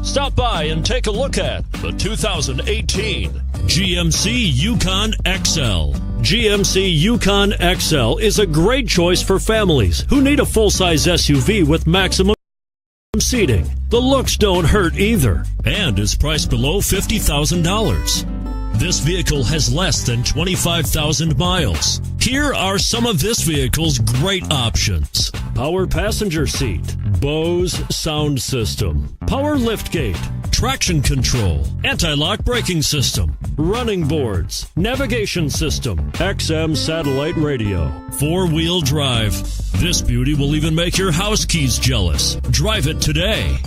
Stop by and take a look at the 2018 GMC Yukon XL. GMC Yukon XL is a great choice for families who need a full-size SUV with maximum seating. The looks don't hurt either and is priced below $50,000. This vehicle has less than 25,000 miles. Here are some of this vehicle's great options: power passenger seat, Bose sound system, power liftgate, traction control, anti-lock braking system, running boards, navigation system, XM satellite radio, four-wheel drive. This beauty will even make your house keys jealous. Drive it today.